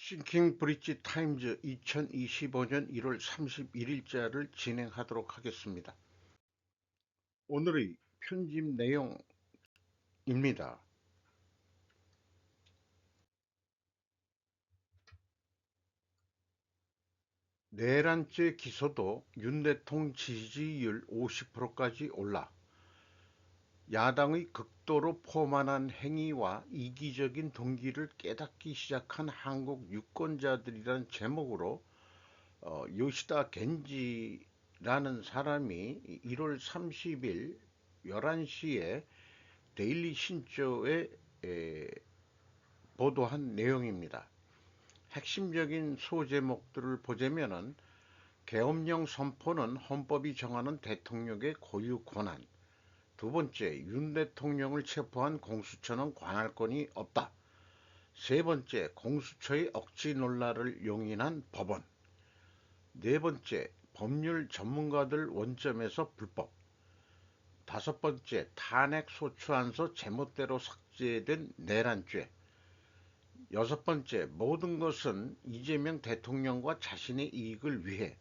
싱킹 브릿지 타임즈 2025년 1월 31일자를 진행하도록 하겠습니다. 오늘의 편집 내용입니다. 내란죄 기소도 윤 대통령 지지율 50%까지 올라 야당의 극도로 포만한 행위와 이기적인 동기를 깨닫기 시작한 한국 유권자들이란 제목으로 요시다 겐지라는 사람이 1월 30일 11시에 데일리 신조에 보도한 내용입니다. 핵심적인 소제목들을 보자면은 계엄령 선포는 헌법이 정하는 대통령의 고유 권한. 두 번째, 윤 대통령을 체포한 공수처는 관할권이 없다. 세 번째, 공수처의 억지 논란을 용인한 법원. 네 번째, 법률 전문가들 원점에서 불법. 다섯 번째, 탄핵 소추안서 제멋대로 삭제된 내란죄. 여섯 번째, 모든 것은 이재명 대통령과 자신의 이익을 위해.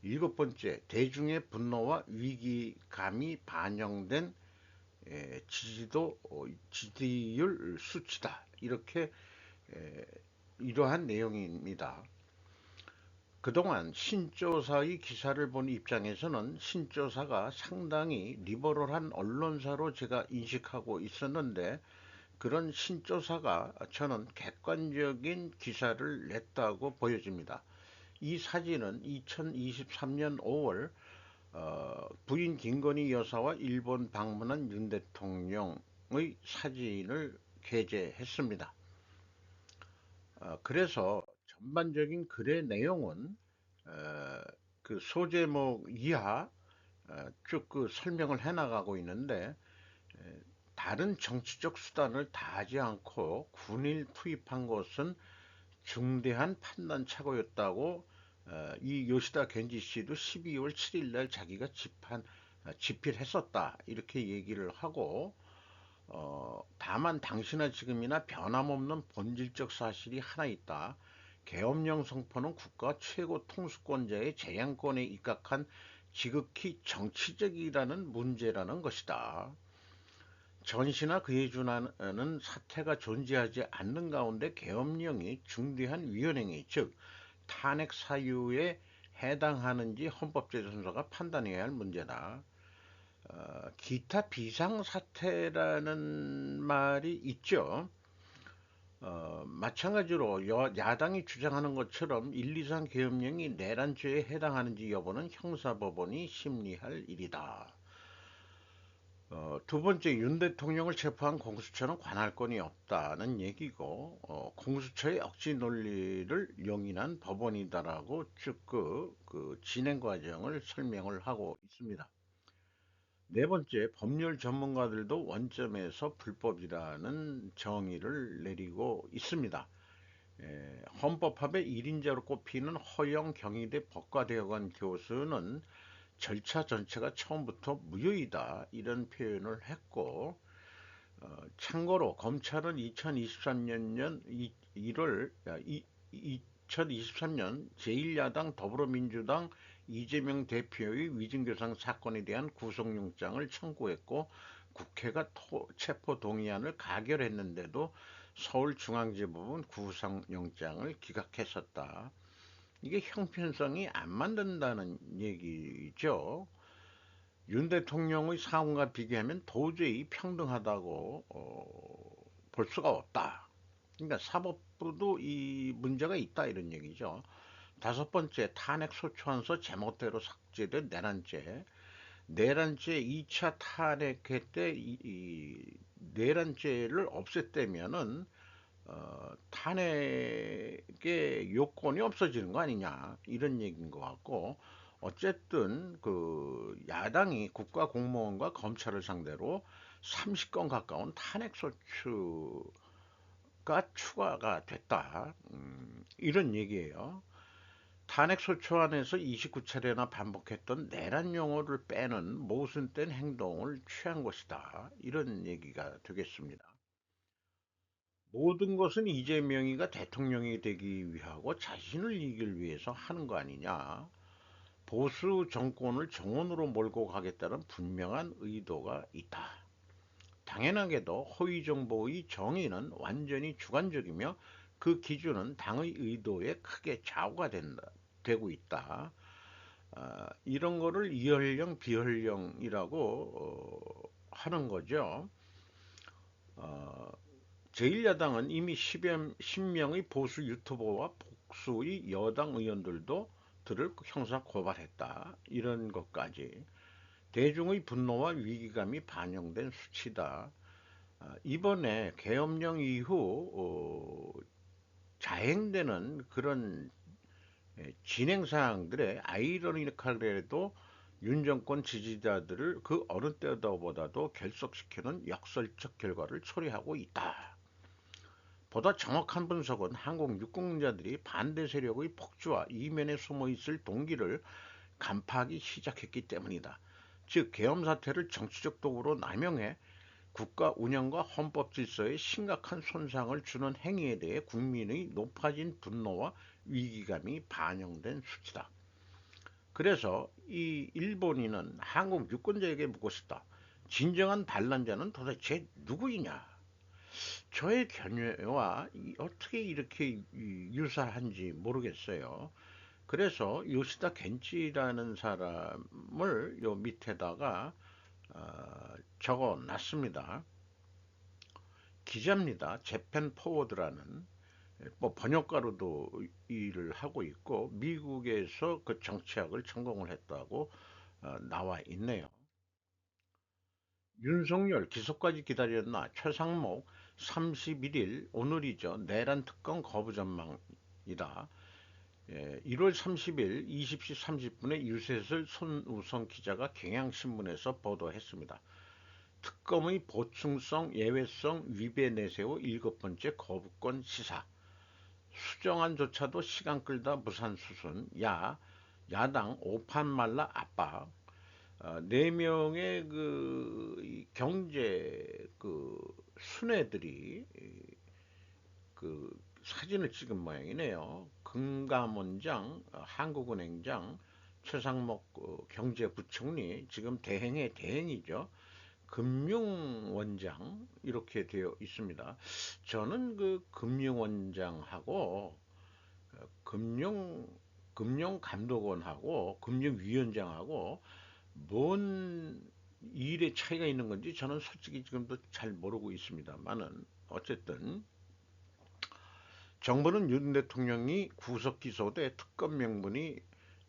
일곱 번째, 대중의 분노와 위기감이 반영된 지지율 수치다. 이렇게 이러한 내용입니다. 그동안 신조사의 기사를 본 입장에서는 신조사가 상당히 리버럴한 언론사로 제가 인식하고 있었는데, 그런 신조사가 저는 객관적인 기사를 냈다고 보여집니다. 이 사진은 2023년 5월 부인 김건희 여사와 일본 방문한 윤 대통령의 사진을 게재했습니다. 그래서 전반적인 글의 내용은 그 소제목 이하 쭉 그 설명을 해나가고 있는데, 다른 정치적 수단을 다하지 않고 군일 투입한 것은 중대한 판단 착오였다고 이 요시다 겐지 씨도 12월 7일 날 자기가 집필했었다 이렇게 얘기를 하고, 다만 당시나 지금이나 변함없는 본질적 사실이 하나 있다. 계엄령 선포는 국가 최고 통수권자의 재량권에 입각한 지극히 정치적이라는 문제라는 것이다. 전시나 그에 준하는 사태가 존재하지 않는 가운데 계엄령이 중대한 위헌행위, 즉 탄핵 사유에 해당하는지 헌법재판소가 판단해야 할 문제다. 기타 비상사태라는 말이 있죠. 마찬가지로 야당이 주장하는 것처럼 1, 2, 3 계엄령이 내란죄에 해당하는지 여부는 형사법원이 심리할 일이다. 두 번째, 윤 대통령을 체포한 공수처는 관할권이 없다는 얘기고, 공수처의 억지 논리를 용인한 법원이다라고 쭉 그 진행 과정을 설명을 하고 있습니다. 네 번째, 법률 전문가들도 원점에서 불법이라는 정의를 내리고 있습니다. 헌법합의 1인자로 꼽히는 허영 경희대 법과대학원 교수는 절차 전체가 처음부터 무효이다 이런 표현을 했고, 참고로 검찰은 2023년 1월 2023년 제1야당 더불어민주당 이재명 대표의 위증교상 사건에 대한 구속영장을 청구했고, 국회가 체포동의안을 가결했는데도 서울중앙지법은 구속영장을 기각했었다. 이게 형편성이 안 맞는다는 얘기죠. 윤 대통령의 상황과 비교하면 도저히 평등하다고 볼 수가 없다. 그러니까 사법부도 이 문제가 있다 이런 얘기죠. 다섯 번째, 탄핵 소추안서 제멋대로 삭제된 내란죄. 내란죄 2차 탄핵회 때 이 내란죄를 없앴다면은 탄핵의 요건이 없어지는 거 아니냐 이런 얘기인 것 같고, 어쨌든 그 야당이 국가 공무원과 검찰을 상대로 30건 가까운 탄핵 소추가 추가가 됐다, 이런 얘기예요. 탄핵 소추안에서 29차례나 반복했던 내란 용어를 빼는 모순된 행동을 취한 것이다 이런 얘기가 되겠습니다. 모든 것은 이재명이가 대통령이 되기 위하고 자신을 이기기 위해서 하는 거 아니냐. 보수 정권을 정원으로 몰고 가겠다는 분명한 의도가 있다. 당연하게도 허위 정보의 정의는 완전히 주관적이며 그 기준은 당의 의도에 크게 좌우가 되고 있다. 이런 거를 이현령, 비현령이라고 하는 거죠. 어, 제1야당은 이미 10명의 보수 유튜버와 복수의 여당 의원들도 들을 형사 고발했다. 이런 것까지 대중의 분노와 위기감이 반영된 수치다. 이번에 계엄령 이후 자행되는 그런 진행 사항들의 아이러니컬에도 윤 정권 지지자들을 그 어느 때보다도 결속시키는 역설적 결과를 초래하고 있다. 보다 정확한 분석은 한국 유권자들이 반대 세력의 폭주와 이면에 숨어 있을 동기를 간파하기 시작했기 때문이다. 즉 계엄 사태를 정치적 도구로 남용해 국가 운영과 헌법 질서에 심각한 손상을 주는 행위에 대해 국민의 높아진 분노와 위기감이 반영된 수치다. 그래서 이 일본인은 한국 유권자에게 묻고 싶다. 진정한 반란자는 도대체 누구이냐? 저의 견해와 어떻게 이렇게 유사한지 모르겠어요. 그래서 요시다 겐치라는 사람을 요 밑에다가 적어 놨습니다. 기자입니다. 재팬 포워드라는 뭐 번역가로도 일을 하고 있고 미국에서 그 정치학을 전공을 했다고 나와 있네요. 윤석열 기소까지 기다렸나 최상목 31일 오늘이죠. 내란 특검 거부 전망이다. 1월 30일 20시 30분에 유세슬 손우성 기자가 경향신문에서 보도했습니다. 특검의 보충성, 예외성, 위배 내세우 일곱 번째 거부권 시사. 수정안조차도 시간 끌다 무산수순. 야당 오판 말라 압박. 네 명의 그 경제 그 순회들이 그 사진을 찍은 모양이네요. 금감원장, 한국은행장, 최상목 경제부총리, 지금 대행의 대행이죠. 금융원장 이렇게 되어 있습니다. 저는 그 금융원장하고 금융 금융감독원하고 금융위원장하고 뭔 일의 차이가 있는 건지 저는 솔직히 지금도 잘 모르고 있습니다만은 어쨌든 정부는 윤 대통령이 구속 기소돼 특검 명분이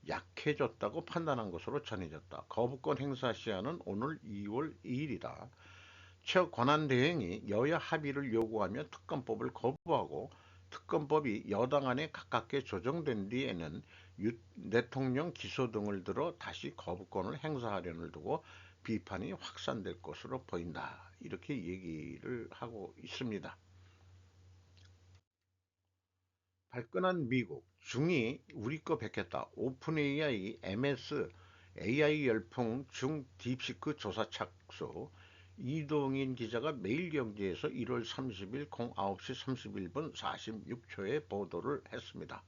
약해졌다고 판단한 것으로 전해졌다. 거부권 행사 시한은 오늘 2월 2일이다. 최 권한대행이 여야 합의를 요구하며 특검법을 거부하고 특검법이 여당 안에 가깝게 조정된 뒤에는 윤 대통령 기소 등을 들어 다시 거부권을 행사하려는 두고 비판이 확산될 것으로 보인다. 이렇게 얘기를 하고 있습니다. 발끈한 미국, 중이 우리 거 뵙겠다. 오픈 AI, MS, AI 열풍 중 딥시크 조사 착수. 이동인 기자가 매일경제에서 1월 30일 09시 31분 46초에 보도를 했습니다.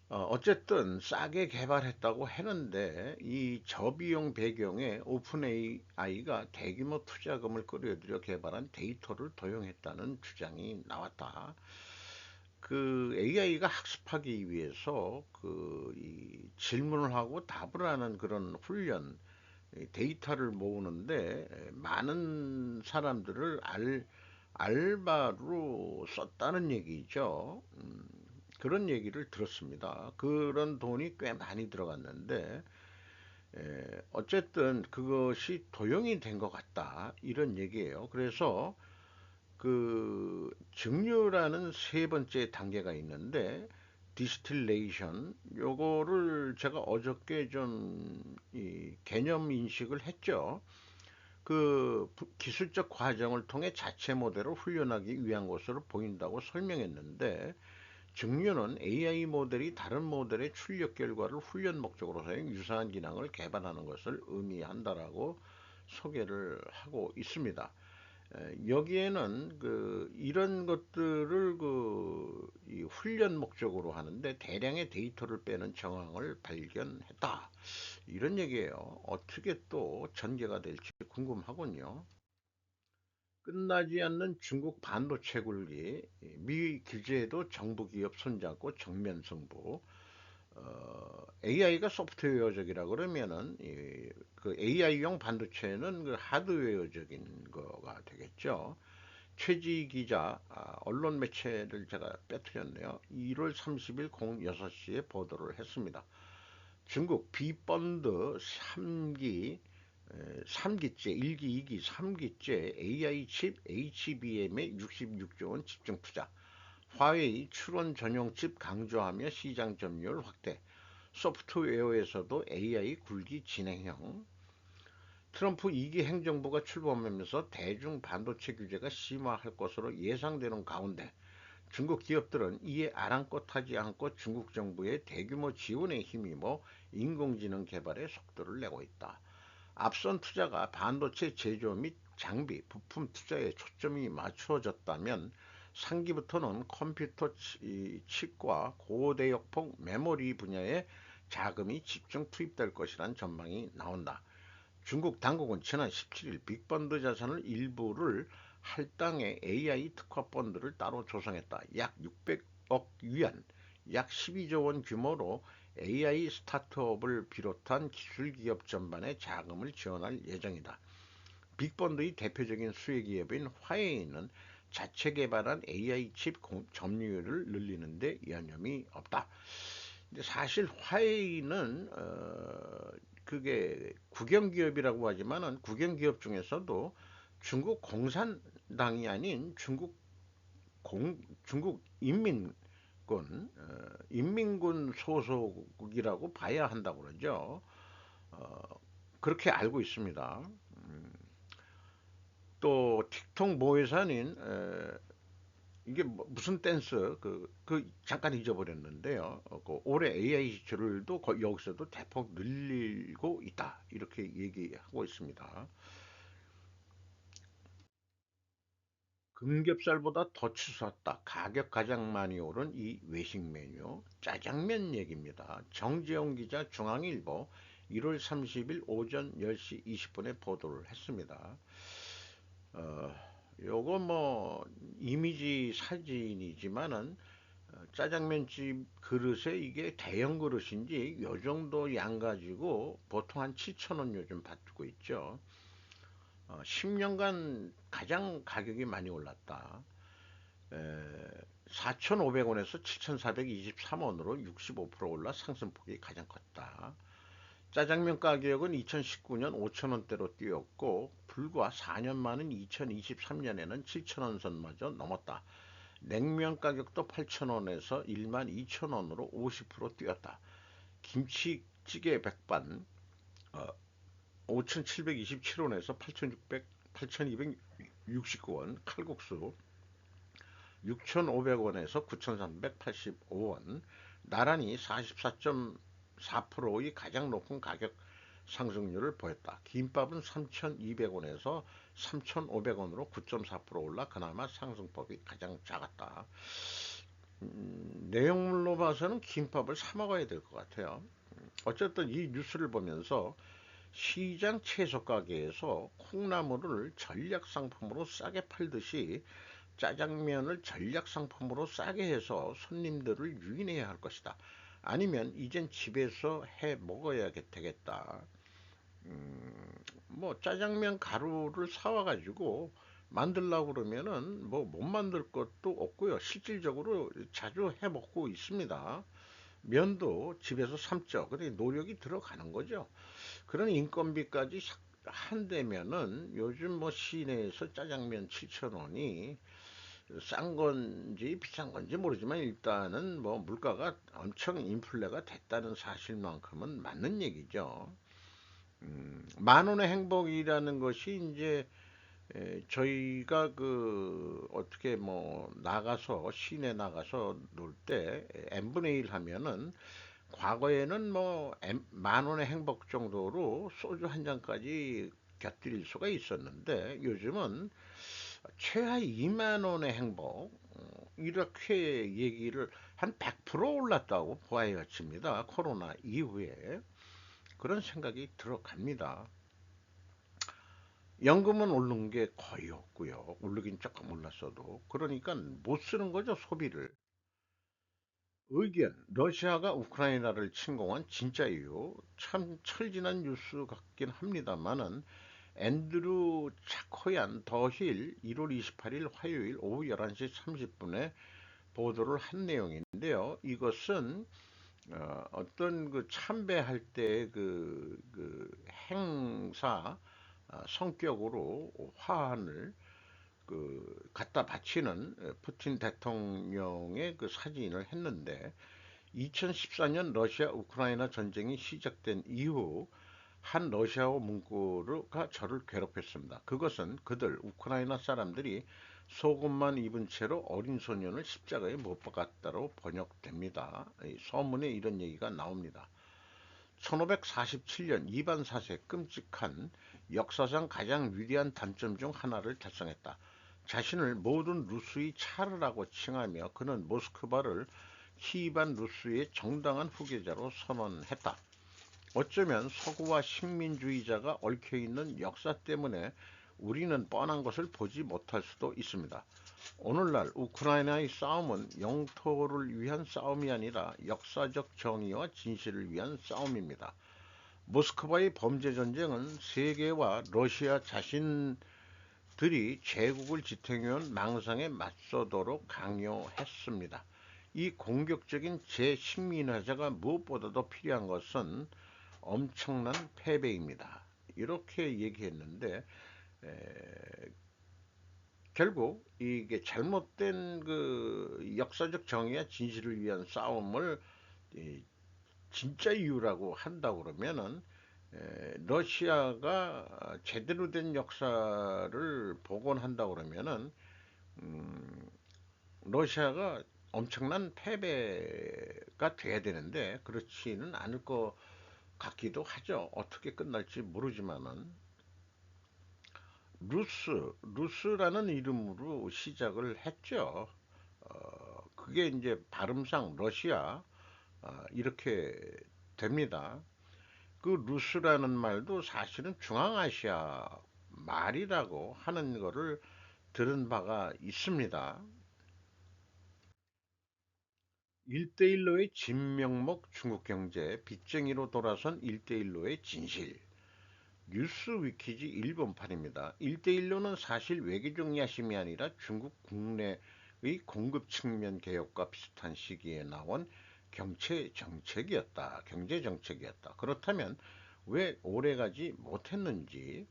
어쨌든 싸게 개발했다고 했는데 이 저비용 배경에 오픈 AI가 대규모 투자금을 끌어들여 개발한 데이터를 도용했다는 주장이 나왔다. 그 AI가 학습하기 위해서 이 질문을 하고 답을 하는 그런 훈련, 데이터를 모으는데 많은 사람들을 알바로 썼다는 얘기죠. 그런 얘기를 들었습니다. 그런 돈이 꽤 많이 들어갔는데 어쨌든 그것이 도용이 된 것 같다 이런 얘기예요. 그래서 그 증류라는 세 번째 단계가 있는데 디스틸레이션 요거를 제가 어저께 좀 개념 인식을 했죠. 그 기술적 과정을 통해 자체 모델을 훈련하기 위한 것으로 보인다고 설명했는데 증류는 AI 모델이 다른 모델의 출력 결과를 훈련 목적으로 사용 유사한 기능을 개발하는 것을 의미한다라고 소개를 하고 있습니다. 여기에는 이런 것들을 이 훈련 목적으로 하는데 대량의 데이터를 빼는 정황을 발견했다. 이런 얘기예요. 어떻게 또 전개가 될지 궁금하군요. 끝나지 않는 중국 반도체 굴기, 미 규제에도 정부 기업 손잡고 정면 승부. AI가 소프트웨어적이라 그러면은 그 AI용 반도체는 그 하드웨어적인 거가 되겠죠. 최지 기자, 언론 매체를 제가 빼뜨렸네요. 1월 30일 06시에 보도를 했습니다. 중국 비펀드 3기, 3기째, 1기, 2기, 3기째 AI 칩 HBM에 66조 원 집중 투자. 화웨이 출원 전용 칩 강조하며 시장 점유율 확대. 소프트웨어에서도 AI 굴기 진행형. 트럼프 2기 행정부가 출범하면서 대중 반도체 규제가 심화할 것으로 예상되는 가운데 중국 기업들은 이에 아랑곳하지 않고 중국 정부의 대규모 지원에 힘입어 인공지능 개발에 속도를 내고 있다. 앞선 투자가 반도체 제조 및 장비, 부품 투자에 초점이 맞춰졌다면 상기부터는 컴퓨터 칩과 고대역폭 메모리 분야에 자금이 집중 투입될 것이란 전망이 나온다. 중국 당국은 지난 17일 빅펀드 자산을 일부를 할당해 AI 특화 펀드를 따로 조성했다. 약 600억 위안, 약 12조 원 규모로 AI 스타트업을 비롯한 기술 기업 전반에 자금을 지원할 예정이다. 빅펀드의 대표적인 수혜기업인 화웨이는 자체 개발한 AI 칩 점유율을 늘리는 데 여념이 없다. 근데 사실 화웨이는 그게 국영기업이라고 하지만은 국영기업 중에서도 중국 공산당이 아닌 중국 인민군 소속이라고 봐야 한다고 그러죠. 어, 그렇게 알고 있습니다. 또 틱톡 모회사는 이게 무슨 댄스 잠깐 잊어버렸는데요. 올해 AI 지출도 여기서도 대폭 늘리고 있다 이렇게 얘기하고 있습니다. 금겹살보다 더 치솟았다. 가격 가장 많이 오른 이 외식 메뉴 짜장면 얘기입니다. 정재영 기자 중앙일보 1월 30일 오전 10시 20분에 보도를 했습니다. 어, 요거 뭐 이미지 사진이지만은 짜장면집 그릇에 이게 대형 그릇인지 요 정도 양 가지고 보통 한 7,000원 요즘 받고 있죠. 10년간 가장 가격이 많이 올랐다. 4,500원에서 7,423원으로 65% 올라 상승폭이 가장 컸다. 짜장면 가격은 2019년 5,000원대로 뛰었고 불과 4년 만인 2023년에는 7,000원 선마저 넘었다. 냉면 가격도 8,000원에서 12,000원으로 50% 뛰었다. 김치찌개 백반 5,727원에서 8,269원, 칼국수 6,500원에서 9,385원, 나란히 44.4%의 가장 높은 가격 상승률을 보였다. 김밥은 3,200원에서 3,500원으로 9.4% 올라 그나마 상승폭이 가장 작았다. 내용물로 봐서는 김밥을 사 먹어야 될 것 같아요. 어쨌든 이 뉴스를 보면서 시장 채소 가게에서 콩나물을 전략 상품으로 싸게 팔듯이 짜장면을 전략 상품으로 싸게 해서 손님들을 유인해야 할 것이다. 아니면 이젠 집에서 해 먹어야 되겠다. 뭐 짜장면 가루를 사와 가지고 만들려고 그러면은 뭐 못 만들 것도 없고요. 실질적으로 자주 해 먹고 있습니다. 면도 집에서 삶죠. 근데 노력이 들어가는 거죠. 그런 인건비까지 한대면은 요즘 뭐 시내에서 짜장면 7,000원이 싼 건지 비싼 건지 모르지만 일단은 뭐 물가가 엄청 인플레가 됐다는 사실만큼은 맞는 얘기죠. 만 원의 행복이라는 것이 이제 저희가 어떻게 뭐 나가서 시내 나가서 놀 때 n분의 1 하면은 과거에는 뭐 만 원의 행복 정도로 소주 한 잔까지 곁들일 수가 있었는데 요즘은 최하 2만 원의 행복, 이렇게 얘기를 한 100% 올랐다고 보아야집니다. 코로나 이후에 그런 생각이 들어갑니다. 연금은 오른 게 거의 없고요. 오르긴 조금 올랐어도. 그러니까 못 쓰는 거죠, 소비를. 의견, 러시아가 우크라이나를 침공한 진짜 이유, 참 철진한 뉴스 같긴 합니다만은 앤드루 차코얀 더힐 1월 28일 화요일 오후 11시 30분에 보도를 한 내용인데요. 이것은 어떤 그 참배할 때 그 행사 성격으로 화환을 갖다 바치는 푸틴 대통령의 그 사진을 했는데 2014년 러시아 우크라이나 전쟁이 시작된 이후 한 러시아어 문구가 저를 괴롭혔습니다. 그것은 그들 우크라이나 사람들이 속옷만 입은 채로 어린 소년을 십자가에 못 박았다로 번역됩니다. 서문에 이런 얘기가 나옵니다. 1547년 이반 사세 끔찍한 역사상 가장 위대한 단점 중 하나를 달성했다. 자신을 모든 루스의 차르라고 칭하며 그는 모스크바를 키이반 루스의 정당한 후계자로 선언했다. 어쩌면 서구와 식민주의자가 얽혀있는 역사 때문에 우리는 뻔한 것을 보지 못할 수도 있습니다. 오늘날 우크라이나의 싸움은 영토를 위한 싸움이 아니라 역사적 정의와 진실을 위한 싸움입니다. 모스크바의 범죄 전쟁은 세계와 러시아 자신들이 제국을 지탱해온 망상에 맞서도록 강요했습니다. 이 공격적인 재식민화자가 무엇보다도 필요한 것은 엄청난 패배입니다. 이렇게 얘기했는데 결국 이게 잘못된 그 역사적 정의와 진실을 위한 싸움을 진짜 이유라고 한다 그러면은 러시아가 제대로 된 역사를 복원한다 그러면은 음, 러시아가 엄청난 패배가 돼야 되는데 그렇지는 않을 것 같기도 하죠. 어떻게 끝날지 모르지만은 루스라는 이름으로 시작을 했죠. 그게 이제 발음상 러시아 이렇게 됩니다. 그 루스라는 말도 사실은 중앙아시아 말이라고 하는 거를 들은 바가 있습니다. 일대일로의 진명목 중국경제, 빚쟁이로 돌아선 일대일로의 진실. 뉴스 위키지 일본판입니다. 일대일로는 사실 외교적 야심이 아니라 중국 국내의 공급 측면 개혁과 비슷한 시기에 나온 경제 정책이었다. 그렇다면 왜 오래가지 못했는지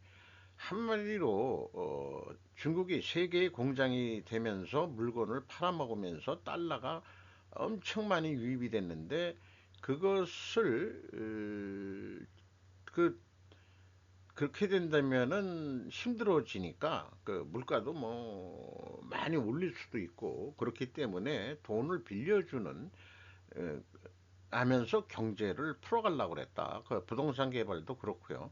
한마디로 중국이 세계의 공장이 되면서 물건을 팔아먹으면서 달러가 엄청 많이 유입이 됐는데 그것을 그렇게 된다면은 힘들어지니까 그 물가도 뭐 많이 올릴 수도 있고 그렇기 때문에 돈을 빌려주는 에, 하면서 경제를 풀어가려고 그랬다. 그 부동산 개발도 그렇고요.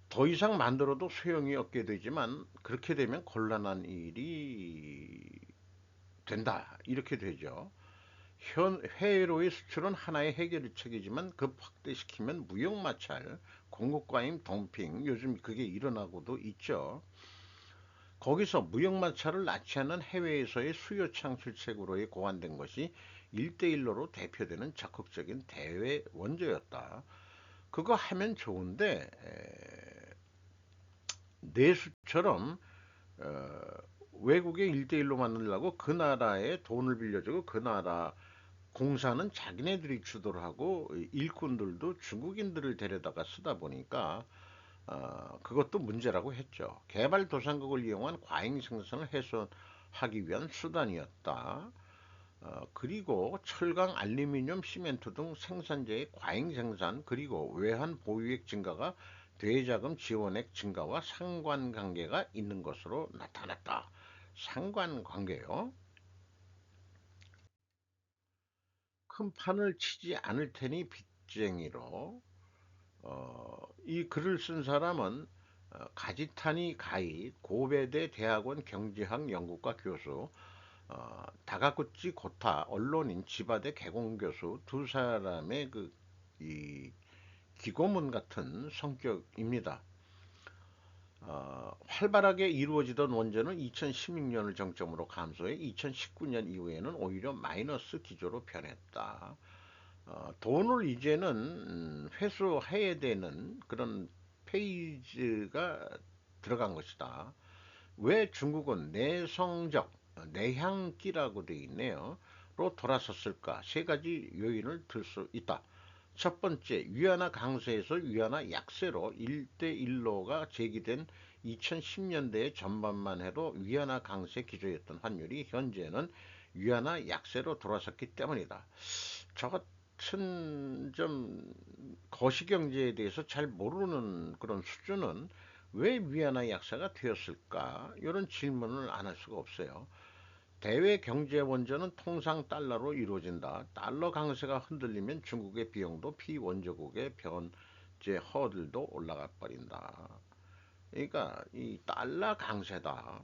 더 이상 만들어도 소용이 없게 되지만 그렇게 되면 곤란한 일이 된다. 이렇게 되죠. 해외로의 수출은 하나의 해결책이지만 급 확대시키면 무역 마찰, 공급 과잉 덤핑, 요즘 그게 일어나고도 있죠. 거기서 무역 마찰을 낳지 않는 해외에서의 수요 창출책으로의 고안된 것이 1대1로 대표되는 적극적인 대외 원조였다. 그거 하면 좋은데 내수처럼 어, 외국에 1대1로 만들려고 그 나라에 돈을 빌려주고 그 나라 공사는 자기네들이 주도를 하고 일꾼들도 중국인들을 데려다가 쓰다 보니까 그것도 문제라고 했죠. 개발도상국을 이용한 과잉 생산을 해소하기 위한 수단이었다. 그리고 철강, 알루미늄, 시멘트 등 생산재의 과잉 생산 그리고 외환 보유액 증가가 대자금 지원액 증가와 상관관계가 있는 것으로 나타났다. 상관관계요? 큰 판을 치지 않을 테니 빚쟁이로 이 글을 쓴 사람은 가지타니 가이 고베대 대학원 경제학 연구과 교수, 다가구치 고타 언론인 지바대 개공교수 두 사람의 이 기고문 같은 성격입니다. 활발하게 이루어지던 원전은 2016년을 정점으로 감소해 2019년 이후에는 오히려 마이너스 기조로 변했다. 돈을 이제는 회수해야 되는 그런 페이지가 들어간 것이다. 왜 중국은 내성적, 내향기라고 되어 있네요. 로 돌아섰을까? 세 가지 요인을 들 수 있다. 첫 번째, 위안화 강세에서 위안화 약세로 1대1로가 제기된 2010년대 전반만 해도 위안화 강세 기조였던 환율이 현재는 위안화 약세로 돌아섰기 때문이다. 저 같은 좀 거시경제에 대해서 잘 모르는 그런 수준은 왜 위안화 약세가 되었을까? 이런 질문을 안 할 수가 없어요. 대외 경제 원전은 통상 달러로 이루어진다. 달러 강세가 흔들리면 중국의 비용도 피원조국의 변제 허들도 올라가 버린다. 그러니까 이 달러 강세다.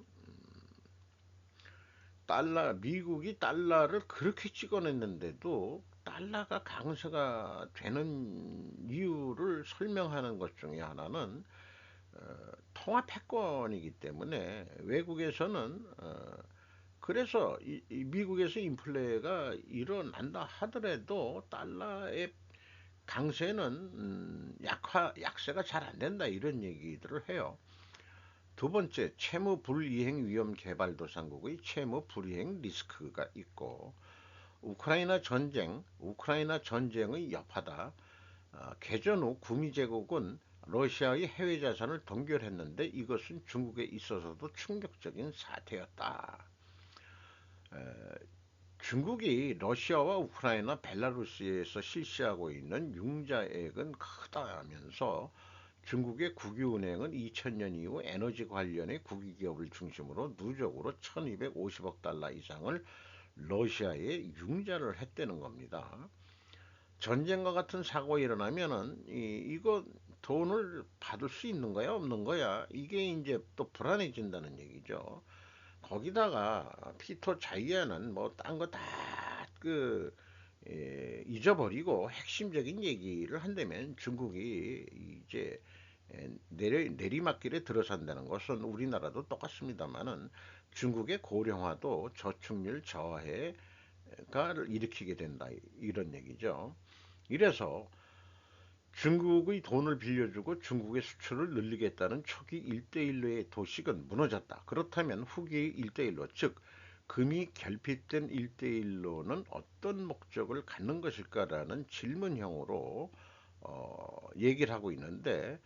미국이 달러를 그렇게 찍어냈는데도 달러가 강세가 되는 이유를 설명하는 것 중에 하나는 통화 패권이기 때문에 외국에서는 그래서 미국에서 인플레가 일어난다 하더라도 달러의 강세는 약세가 잘 안 된다 이런 얘기들을 해요. 두 번째, 채무 불이행 위험 개발도상국의 채무 불이행 리스크가 있고 우크라이나 전쟁의 여파다. 개전 후 구미 제국은 러시아의 해외 자산을 동결했는데 이것은 중국에 있어서도 충격적인 사태였다. 중국이 러시아와 우크라이나, 벨라루스에서 실시하고 있는 융자액은 크다면서 중국의 국유은행은 2000년 이후 에너지 관련의 국유기업을 중심으로 누적으로 1250억 달러 이상을 러시아에 융자를 했다는 겁니다. 전쟁과 같은 사고가 일어나면은 이거 돈을 받을 수 있는 거야 없는 거야 이게 이제 또 불안해진다는 얘기죠. 거기다가 피터 자이언은 뭐 딴 거 다 잊어버리고 핵심적인 얘기를 한다면 중국이 이제 내리막길에 들어선다는 것은 우리나라도 똑같습니다만은 중국의 고령화도 저축률 저하가 일으키게 된다 이런 얘기죠. 이래서 중국의 돈을 빌려주고 중국의 수출을 늘리겠다는 초기 1대1로의 도식은 무너졌다. 그렇다면 후기의 1대1로, 즉 금이 결핍된 1대1로는 어떤 목적을 갖는 것일까라는 질문형으로 얘기를 하고 있는데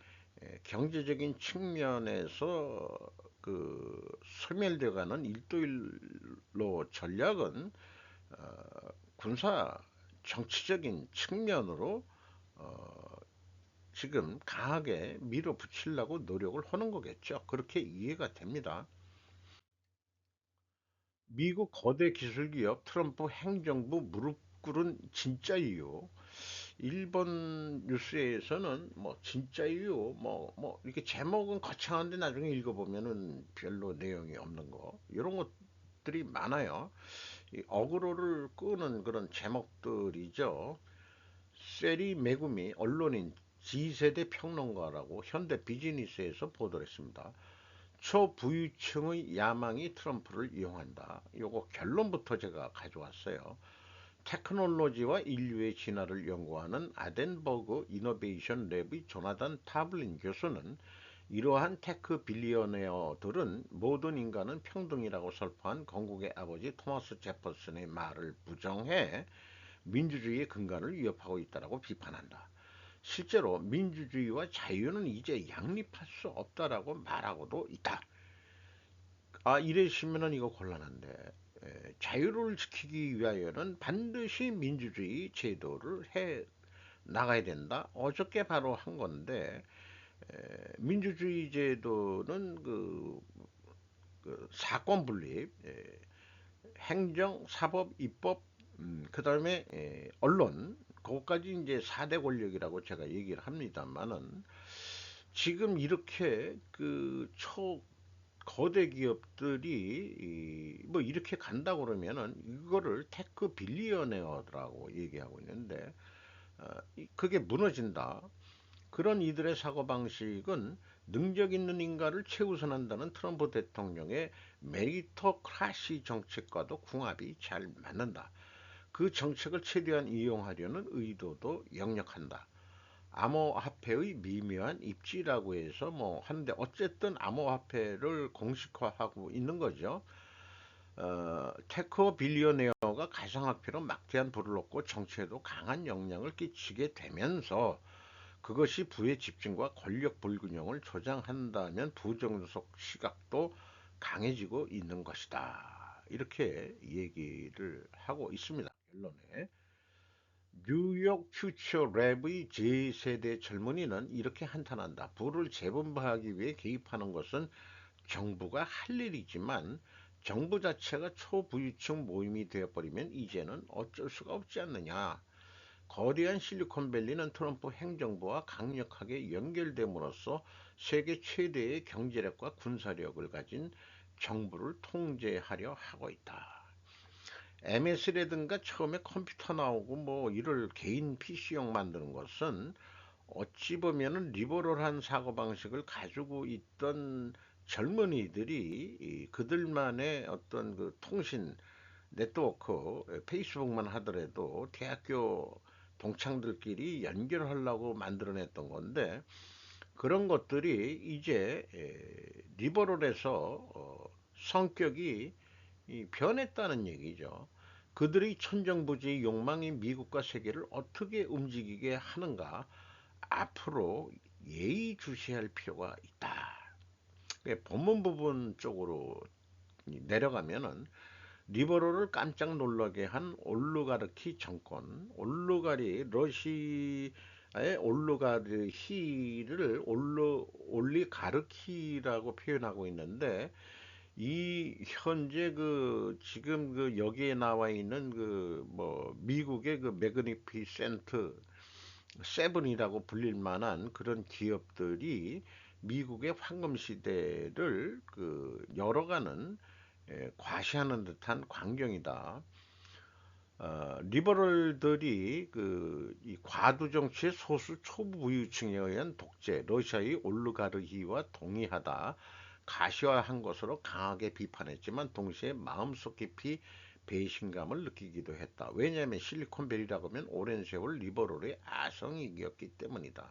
경제적인 측면에서 소멸되어가는 1대1로 전략은 군사 정치적인 측면으로 지금 강하게 밀어붙이려고 노력을 하는 거겠죠. 그렇게 이해가 됩니다. 미국 거대 기술기업 트럼프 행정부 무릎 꿇은 진짜 이유. 일본 뉴스에서는 뭐 진짜 이유 뭐 이렇게 제목은 거창한데 나중에 읽어보면은 별로 내용이 없는 거 이런 것들이 많아요. 이 어그로를 끄는 그런 제목들이죠. 세리 메구미 언론인 G세대 평론가라고 현대 비즈니스에서 보도를 했습니다. 초부유층의 야망이 트럼프를 이용한다. 요거 결론부터 제가 가져왔어요. 테크놀로지와 인류의 진화를 연구하는 아덴버그 이노베이션 랩의 조나단 타블린 교수는 이러한 테크 빌리어네어들은 모든 인간은 평등이라고 설파한 건국의 아버지 토마스 제퍼슨의 말을 부정해 민주주의의 근간을 위협하고 있다고 비판한다. 실제로 민주주의와 자유는 이제 양립할 수 없다라고 말하고도 있다. 이래시면은 이거 곤란한데 자유를 지키기 위하여는 반드시 민주주의 제도를 해 나가야 된다. 어저께 바로 한 건데 민주주의 제도는 사건 분립, 행정, 사법, 입법, 그다음에 언론, 그것까지 이제 4대 권력이라고 제가 얘기를 합니다만은 지금 이렇게 그 거대 기업들이 뭐 이렇게 간다 그러면은 이거를 테크 빌리어네어라고 얘기하고 있는데 그게 무너진다. 그런 이들의 사고방식은 능력 있는 인간을 최우선한다는 트럼프 대통령의 메리토크라시 정책과도 궁합이 잘 맞는다. 그 정책을 최대한 이용하려는 의도도 역력한다. 암호화폐의 미묘한 입지라고 해서 뭐 하는데 어쨌든 암호화폐를 공식화하고 있는 거죠. 테크 빌리어네어가 가상화폐로 막대한 부를 얻고 정치에도 강한 영향을 끼치게 되면서 그것이 부의 집중과 권력 불균형을 조장한다면 부정적 시각도 강해지고 있는 것이다. 이렇게 얘기를 하고 있습니다. 결론에. 뉴욕 퓨처 랩의 제 세대 젊은이는 이렇게 한탄한다. 부를 재분배하기 위해 개입하는 것은 정부가 할 일이지만 정부 자체가 초부유층 모임이 되어버리면 이제는 어쩔 수가 없지 않느냐. 거대한 실리콘밸리는 트럼프 행정부와 강력하게 연결됨으로써 세계 최대의 경제력과 군사력을 가진 정부를 통제하려 하고 있다. MS라든가 처음에 컴퓨터 나오고 뭐 이를 개인 PC용 만드는 것은 어찌 보면은 리버럴한 사고방식을 가지고 있던 젊은이들이 그들만의 어떤 그 통신 네트워크 페이스북만 하더라도 대학교 동창들끼리 연결하려고 만들어냈던 건데 그런 것들이 이제 리버럴에서 성격이 변했다는 얘기죠. 그들의 천정부지의 욕망이 미국과 세계를 어떻게 움직이게 하는가 앞으로 예의주시할 필요가 있다. 본문 부분 쪽으로 내려가면은 리버럴을 깜짝 놀라게 한 올루가르키 정권, 러시아의 올루가르히를 올리가르키라고 표현하고 있는데 이 현재 그 지금 그 여기에 나와 있는 그 뭐 미국의 그 매그니피센트 세븐이라고 불릴 만한 그런 기업들이 미국의 황금 시대를 그 열어가는 과시하는 듯한 광경이다. 리버럴들이 이 과도 정치의 소수 초부유층에 의한 독재, 러시아의 올르가르히와 동의하다 가시화한 것으로 강하게 비판했지만 동시에 마음속 깊이 배신감을 느끼기도 했다. 왜냐하면 실리콘밸리라고 하면 오랜 세월 리버럴의 아성이었기 때문이다.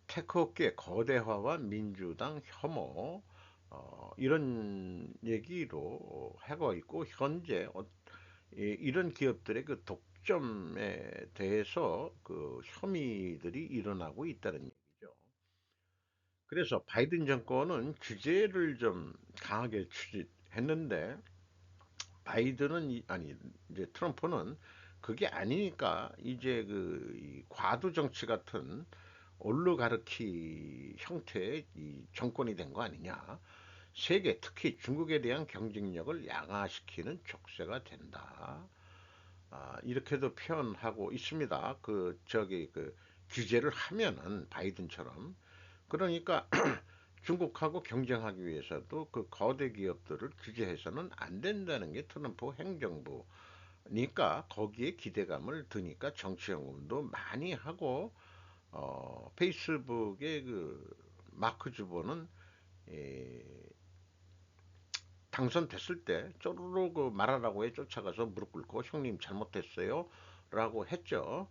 테크업계 거대화와 민주당 혐오 이런 얘기로 하고 있고 현재 이런 기업들의 그 독점에 대해서 그 혐의들이 일어나고 있다는 얘기죠. 그래서 바이든 정권은 규제를 좀 강하게 추진했는데 바이든은 아니 이제 트럼프는 그게 아니니까 이제 이 과도 정치 같은 올루가르키 형태의 이 정권이 된 거 아니냐. 세계 특히 중국에 대한 경쟁력을 양화시키는 족쇄가 된다. 이렇게도 표현하고 있습니다. 그 규제를 하면은 바이든처럼 그러니까 중국하고 경쟁하기 위해서도 그 거대 기업들을 규제해서는 안 된다는 게 트럼프 행정부니까 거기에 기대감을 드니까 정치 연구도 많이 하고 페이스북의 그 마크 주버는 에, 당선됐을 때 쪼르르 그 말하라고 해 쫓아가서 무릎 꿇고 형님 잘못했어요 라고 했죠.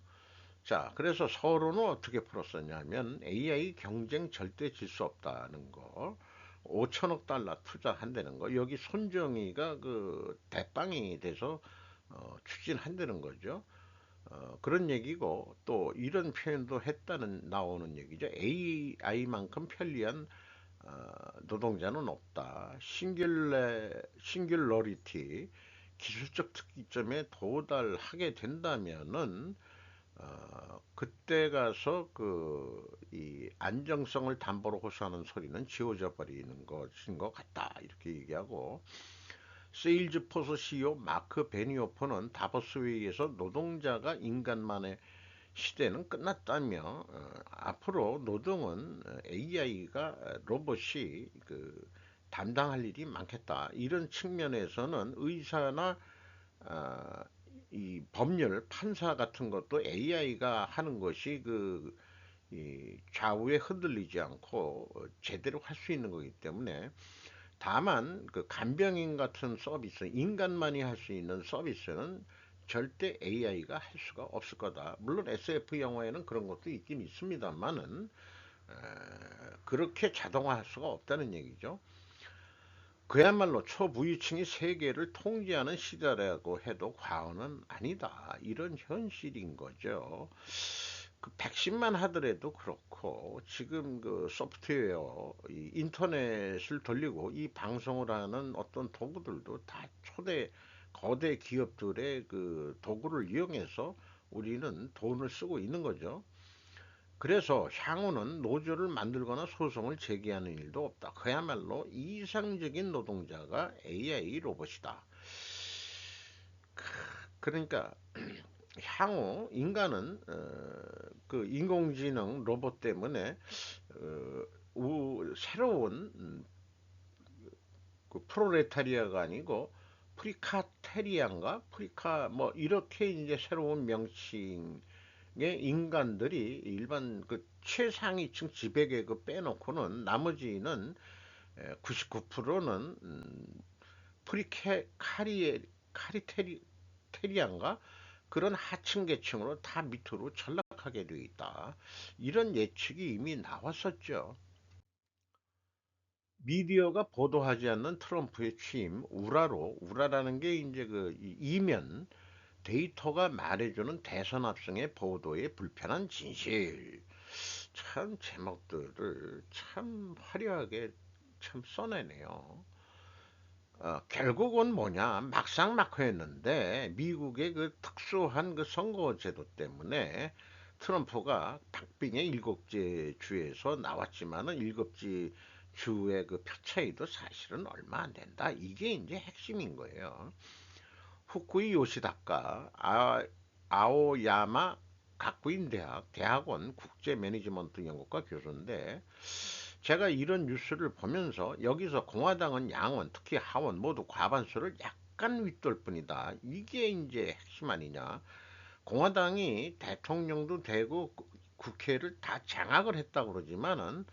자, 그래서 서로는 어떻게 풀었었냐면 AI 경쟁 절대 질 수 없다는 거. 5천억 달러 투자한다는 거. 여기 손정희가 그 대빵이 돼서 추진한다는 거죠. 그런 얘기고 또 이런 표현도 했다는 나오는 얘기죠. AI만큼 편리한 노동자는 없다. 싱귤러리티 기술적 특이점에 도달하게 된다면은 그때 가서 이 안정성을 담보로 호소하는 소리는 지워져 버리는 것인 것 같다. 이렇게 얘기하고 세일즈포스 CEO 마크 베니오퍼는 다보스 회의에서 노동자가 인간만의 시대는 끝났다며 앞으로 노동은 AI가 로봇이 담당할 일이 많겠다. 이런 측면에서는 의사나 아, 이 법률 판사 같은 것도 AI가 하는 것이 이 좌우에 흔들리지 않고 제대로 할 수 있는 거기 때문에 다만 간병인 같은 서비스, 인간만이 할 수 있는 서비스는 절대 AI가 할 수가 없을 거다. 물론 SF 영화에는 그런 것도 있긴 있습니다만은 그렇게 자동화할 수가 없다는 얘기죠. 그야말로 초부유층이 세계를 통제하는 시대라고 해도 과언은 아니다. 이런 현실인 거죠. 백신만 하더라도 그렇고 지금 소프트웨어, 이 인터넷을 돌리고 이 방송을 하는 어떤 도구들도 다 거대 기업들의 도구를 이용해서 우리는 돈을 쓰고 있는 거죠. 그래서 향후는 노조를 만들거나 소송을 제기하는 일도 없다. 그야말로 이상적인 노동자가 AI 로봇이다. 그러니까 향후 인간은 인공지능 로봇 때문에 새로운 프로레타리아가 아니고 프리카테리안가 프리카 뭐 이렇게 이제 새로운 명칭의 인간들이 일반 최상위층 지배계급 빼놓고는 나머지는 99%는 카리테리안가 그런 하층 계층으로 다 밑으로 전락하게 되어 있다. 이런 예측이 이미 나왔었죠. 미디어가 보도하지 않는 트럼프의 취임, 우라라는 게 이제 이면 데이터가 말해주는 대선 합성의 보도의 불편한 진실. 참 제목들을 참 화려하게 참 써내네요. 결국은 뭐냐, 막상막하였는데 미국의 특수한 선거제도 때문에 트럼프가 박빙의 일곱째 주에서 나왔지만은 일곱째 주의 표 차이도 사실은 얼마 안 된다. 이게 이제 핵심인 거예요. 후쿠이 요시다카 아오야마 가쿠인 대학원 국제 매니지먼트 연구과 교수인데 제가 이런 뉴스를 보면서 여기서 공화당은 양원, 특히 하원 모두 과반수를 약간 윗돌 뿐이다. 이게 이제 핵심 아니냐. 공화당이 대통령도 되고 국회를 다 장악을 했다고 그러지만은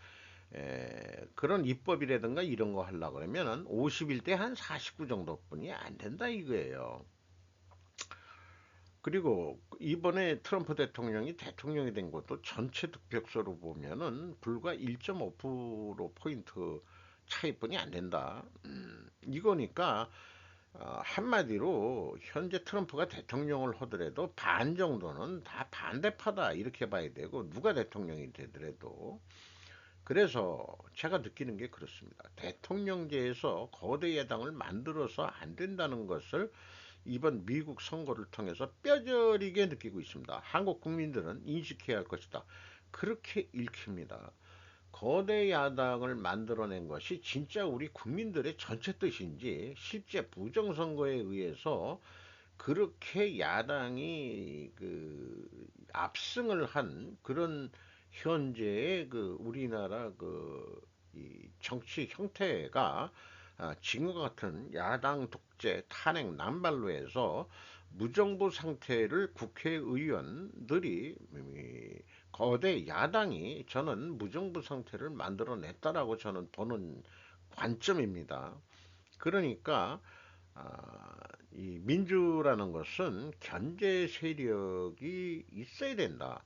그런 입법이라든가 이런 거 하려고 그러면은 51대 한 49 정도뿐이 안 된다 이거예요. 그리고 이번에 트럼프 대통령이 된 것도 전체 득표수로 보면은 불과 1.5%포인트 차이뿐이 안 된다. 이거니까 한마디로 현재 트럼프가 대통령을 하더라도 반 정도는 다 반대파다 이렇게 봐야 되고 누가 대통령이 되더라도 그래서 제가 느끼는 게 그렇습니다. 대통령제에서 거대 야당을 만들어서 안 된다는 것을 이번 미국 선거를 통해서 뼈저리게 느끼고 있습니다. 한국 국민들은 인식해야 할 것이다. 그렇게 읽힙니다. 거대 야당을 만들어낸 것이 진짜 우리 국민들의 전체 뜻인지 실제 부정선거에 의해서 그렇게 야당이 압승을 한 그런 현재의 우리나라 이 정치 형태가 지금과 같은 야당 독재 탄핵 남발로 해서 무정부 상태를 국회의원들이 거대 야당이 저는 무정부 상태를 만들어냈다라고 저는 보는 관점입니다. 그러니까 이 민주라는 것은 견제 세력이 있어야 된다.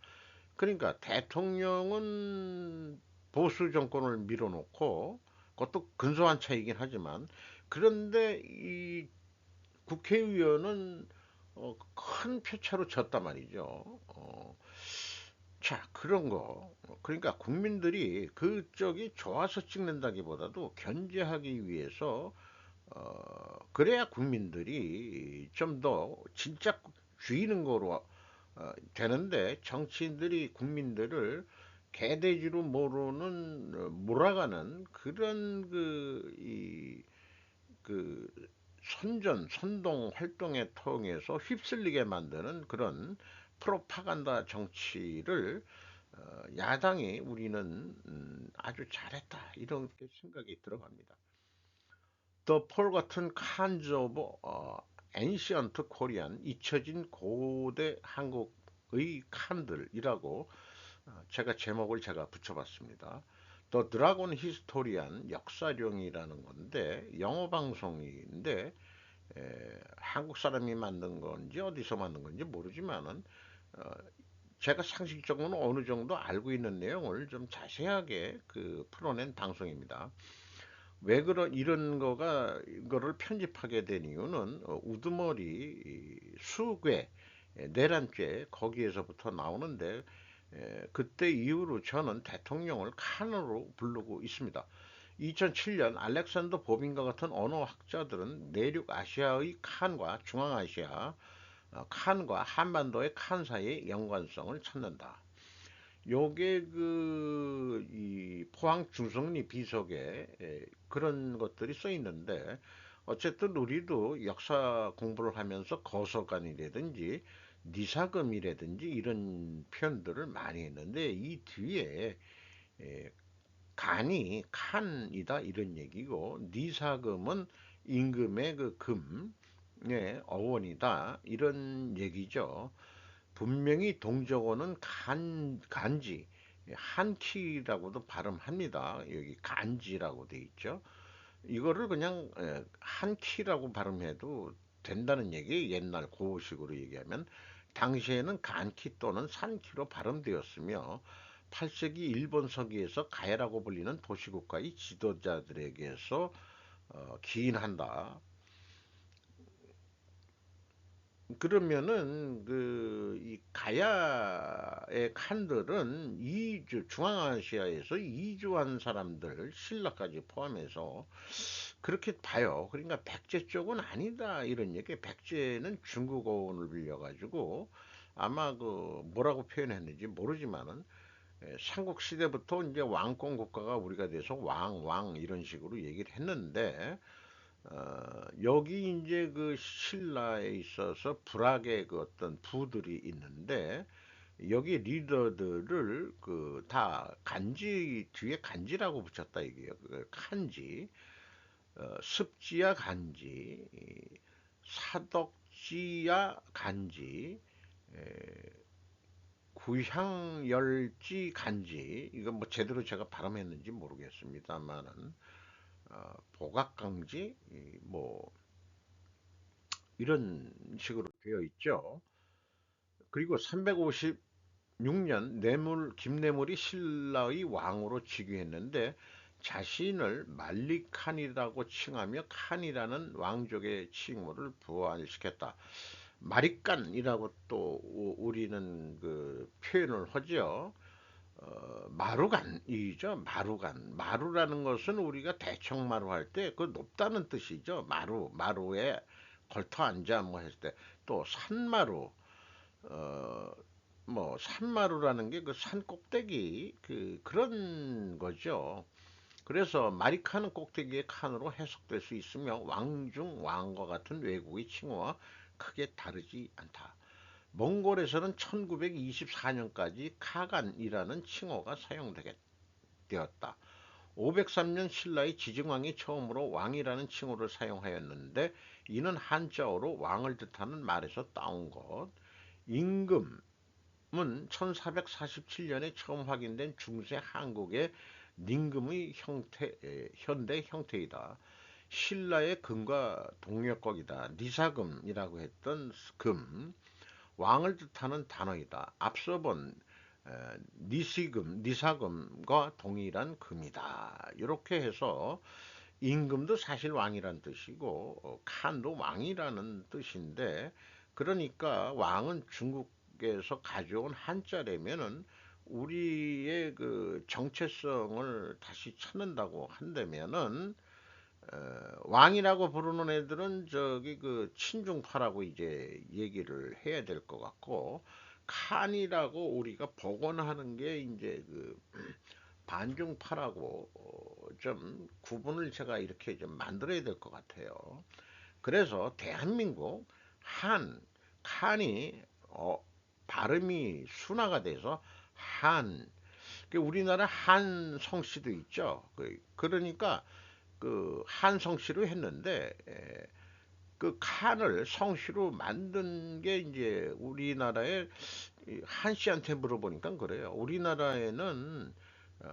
그러니까 대통령은 보수 정권을 밀어놓고 그것도 근소한 차이긴 하지만 그런데 이 국회의원은 큰 표차로 졌단 말이죠. 자, 그런 거. 그러니까 국민들이 그쪽이 좋아서 찍는다기보다도 견제하기 위해서 그래야 국민들이 좀 더 진짜 쥐는 거로 되는데 정치인들이 국민들을 개돼지로 모르는 몰아가는 그런 그 선동 활동에 통해서 휩쓸리게 만드는 그런 프로파간다 정치를 야당이 우리는 아주 잘했다 이렇게 생각이 들어갑니다. 더 폴 같은 칸즈 오브 엔시언트 코리안 잊혀진 고대 한국의 칸들이라고 제가 붙여봤습니다. 더 드라곤 히스토리안 역사령이라는 건데 영어 방송인데 한국 사람이 만든 건지 어디서 만든 건지 모르지만은 어, 제가 상식적으로 어느 정도 알고 있는 내용을 좀 자세하게 풀어낸 방송입니다. 왜 이런 이거를 편집하게 된 이유는 우두머리 수괴 내란죄 거기에서부터 나오는데 그때 이후로 저는 대통령을 칸으로 부르고 있습니다. 2007년 알렉산더 보빈과 같은 언어학자들은 내륙 아시아의 칸과 중앙아시아 칸과 한반도의 칸 사이의 연관성을 찾는다. 요게 이 포항 중성리 비석에 그런 것들이 써 있는데 어쨌든 우리도 역사 공부를 하면서 거서관이라든지 니사금이라든지 이런 표현들을 많이 했는데 이 뒤에 에, 간이 칸이다 이런 얘기고 니사금은 임금의 금의 어원이다 이런 얘기죠. 분명히 동적어는 간지, 한키라고도 발음합니다. 여기 간지라고 돼 있죠. 이거를 그냥 한키라고 발음해도 된다는 얘기, 옛날 고식으로 얘기하면 당시에는 간키 또는 산키로 발음되었으며 8세기 일본 서기에서 가야라고 불리는 도시국가의 지도자들에게서 기인한다. 그러면은 이 가야의 칸들은 중앙아시아에서 이주한 사람들 신라까지 포함해서 그렇게 봐요. 그러니까 백제 쪽은 아니다 이런 얘기. 백제는 중국 어원을 빌려가지고 아마 뭐라고 표현했는지 모르지만은 삼국 시대부터 이제 왕권 국가가 우리가 돼서 왕 이런 식으로 얘기를 했는데 여기 이제 신라에 있어서 불악의 어떤 부들이 있는데 여기 리더들을 다 간지 뒤에 간지라고 붙였다 이게요. 간지, 습지야 간지, 사덕지야 간지, 구향열지 간지. 이거 뭐 제대로 제가 발음했는지 모르겠습니다만은 보각강지 뭐 이런 식으로 되어 있죠. 그리고 356년 김내물이 신라의 왕으로 즉위했는데 자신을 말리칸이라고 칭하며 칸이라는 왕족의 칭호를 부활시켰다. 마리칸이라고 또 우리는 표현을 하죠. 마루간이죠. 마루간. 마루라는 것은 우리가 대청마루 할 때 높다는 뜻이죠. 마루에 걸터 앉아 뭐 했을 때 또 산마루 어 뭐 산마루라는 게 산 꼭대기 그런 거죠. 그래서 마리카는 꼭대기의 칸으로 해석될 수 있으며 왕중 왕과 같은 외국의 칭호와 크게 다르지 않다. 몽골에서는 1924년까지 카간이라는 칭호가 사용되었다. 503년 신라의 지증왕이 처음으로 왕이라는 칭호를 사용하였는데 이는 한자어로 왕을 뜻하는 말에서 따온 것. 임금은 1447년에 처음 확인된 중세 한국의 닝금의 현대 형태이다. 신라의 금과 동역국이다. 니사금이라고 했던 금, 왕을 뜻하는 단어이다. 앞서 본 니사금과 동일한 금이다. 이렇게 해서 임금도 사실 왕이란 뜻이고 칸도 왕이라는 뜻인데 그러니까 왕은 중국에서 가져온 한자라면은 우리의 정체성을 다시 찾는다고 한다면은 왕이라고 부르는 애들은 저기 친중파라고 이제 얘기를 해야 될 것 같고 칸이라고 우리가 복원하는 게 이제 반중파라고 좀 구분을 제가 이렇게 좀 만들어야 될 것 같아요. 그래서 대한민국 칸이 발음이 순화가 돼서 한. 우리나라 한 성씨도 있죠. 그러니까 그 한 성씨로 했는데 그 칸을 성씨로 만든 게 이제 우리나라의 한 씨한테 물어보니까 그래요. 우리나라에는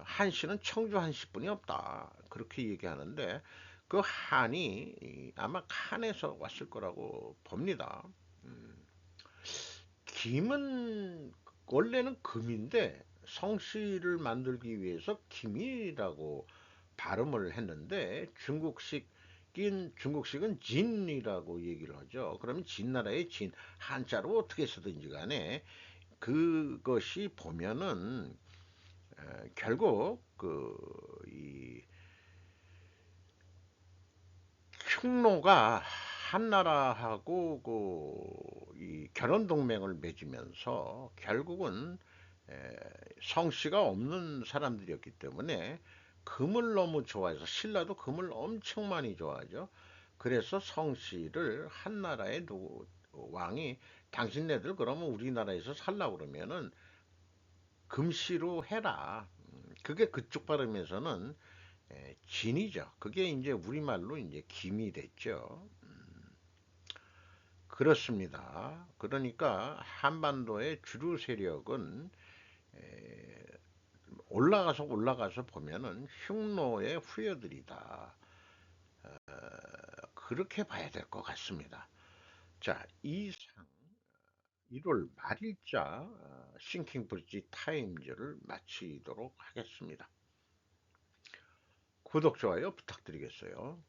한 씨는 청주 한 씨뿐이 없다. 그렇게 얘기하는데 그 한이 아마 칸에서 왔을 거라고 봅니다. 김은 원래는 금인데 성씨를 위해서 김이라고 발음을 했는데 중국식은 진이라고 얘기를 하죠. 그러면 진나라의 진 한자로 어떻게 쓰든지 간에 그것이 보면은 결국 이 흉노가 한나라하고 이 결혼 동맹을 맺으면서 결국은 에, 성씨가 없는 사람들이었기 때문에 금을 너무 좋아해서 신라도 금을 엄청 많이 좋아하죠. 그래서 성씨를 한나라의 왕이 당신네들 그러면 우리나라에서 살라고 그러면은 금씨로 해라. 그게 그쪽 발음에서는 진이죠. 그게 이제 우리말로 이제 김이 됐죠. 그렇습니다. 그러니까 한반도의 주류 세력은 올라가서 보면은 흉노의 후예들이다. 그렇게 봐야 될 것 같습니다. 자, 이상 1월 말일자 싱킹 브릿지 타임즈를 마치도록 하겠습니다. 구독, 좋아요 부탁드리겠어요.